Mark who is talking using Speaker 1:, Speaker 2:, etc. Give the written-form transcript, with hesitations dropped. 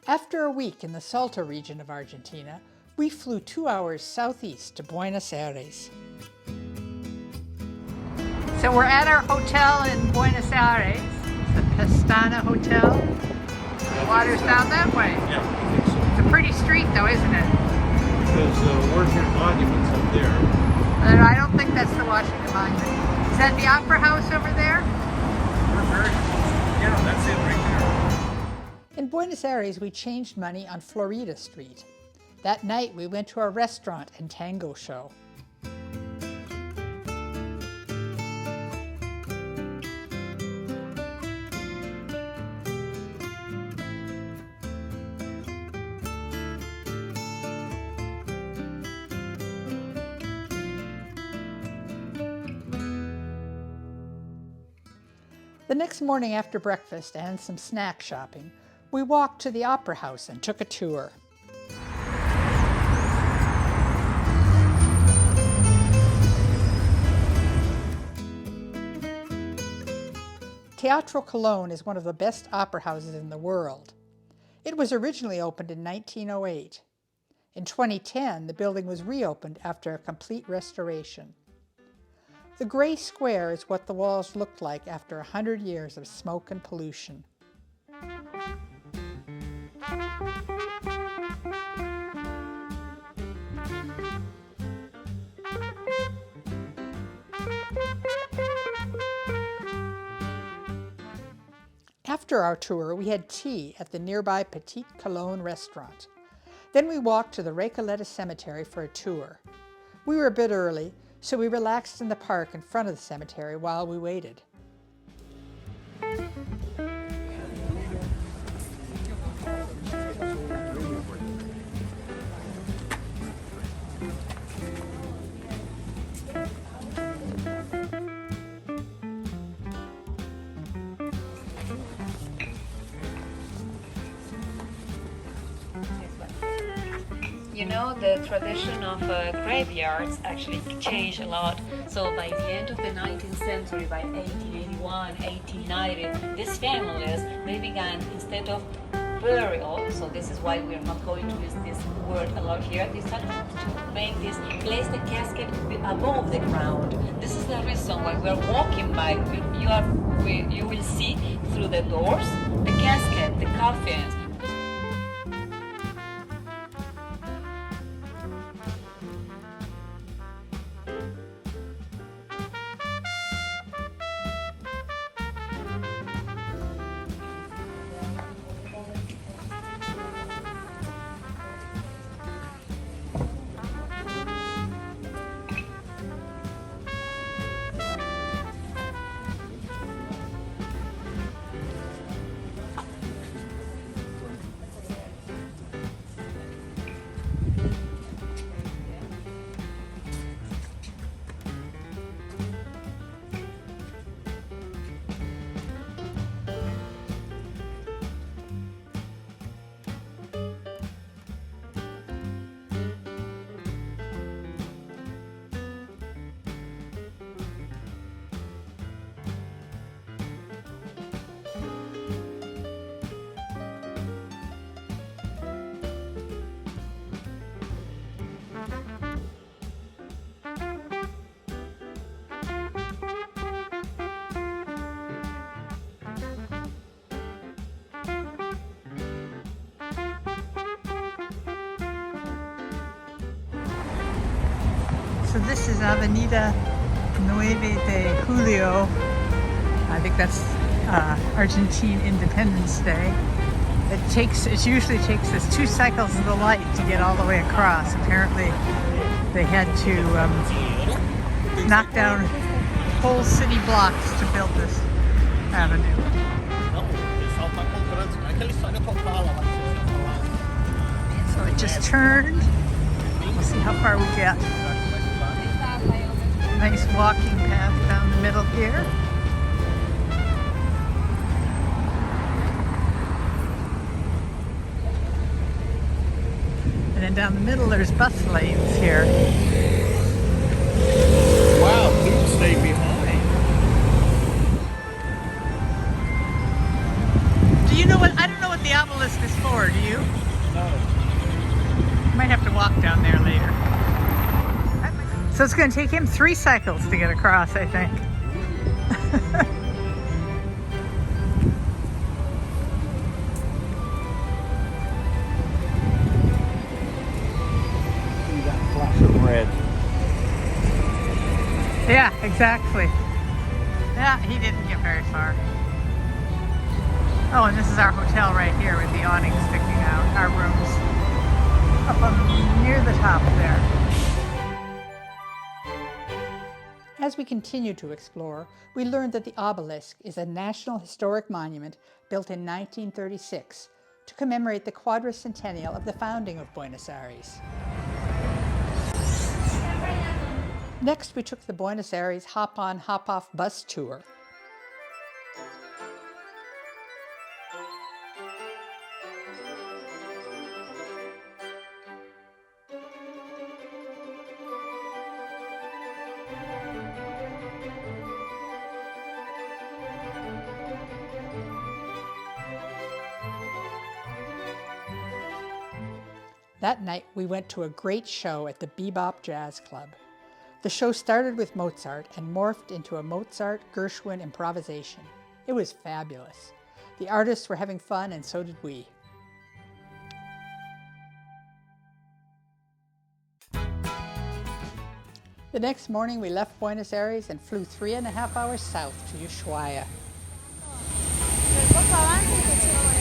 Speaker 1: After a week in the Salta region of Argentina, we flew 2 hours southeast to Buenos Aires. So we're at our hotel in Buenos Aires. It's the Pestana Hotel. The water's down that way.
Speaker 2: Yeah, I think so.
Speaker 1: It's a pretty street though, isn't it?
Speaker 2: Because Washington Monument's up there.
Speaker 1: I don't think that's the Washington Monument. Is that the Opera House over there?
Speaker 2: Yeah, that's it right there.
Speaker 1: In Buenos Aires, we changed money on Florida Street. That night, we went to a restaurant and tango show. The next morning after breakfast and some snack shopping, we walked to the Opera House and took a tour. Teatro Colón is one of the best opera houses in the world. It was originally opened in 1908. In 2010, the building was reopened after a complete restoration. The gray square is what the walls looked like after 100 years of smoke and pollution. After our tour, we had tea at the nearby Petit Colón restaurant. Then we walked to the Recoleta Cemetary for a tour. We were a bit early, so we relaxed in the park in front of the cemetery while we waited.
Speaker 3: You know, the tradition of graveyards actually changed a lot. So by the end of the 19th century, by 1881, 1890, these families, they began, instead of burial, so this is why we're not going to use this word a lot here, they started to make this, place the casket above the ground. This is the reason why we're walking by, you will see through the doors, the casket, the coffins.
Speaker 1: So this is Avenida 9 de Julio. I think that's Argentine Independence Day. It usually takes us 2 cycles of the light to get all the way across. Apparently they had to knock down whole city blocks to build this avenue. So it just turned. We'll see how far we get. Nice walking path down the middle here. And then down the middle there's bus lanes here.
Speaker 2: Wow, food stayed behind.
Speaker 1: Do you know what? I don't know what the obelisk is for, do you? So it's going to take him 3 cycles to get across, I think.
Speaker 2: See that flash of red.
Speaker 1: Yeah, exactly. Yeah, he didn't get very far. Oh, and this is our hotel right here with the awning sticking out. Our rooms up on near the top there. As we continued to explore, we learned that the Obelisk is a National Historic Monument built in 1936 to commemorate the quadricentennial of the founding of Buenos Aires. Next, we took the Buenos Aires hop-on, hop-off bus tour. That night, we went to a great show at the BeBop Jazz Club. The show started with Mozart and morphed into a Mozart-Gershwin improvisation. It was fabulous. The artists were having fun, and so did we. The next morning, we left Buenos Aires and flew 3.5 hours south to Ushuaia.
Speaker 4: El copo avanza y te llevo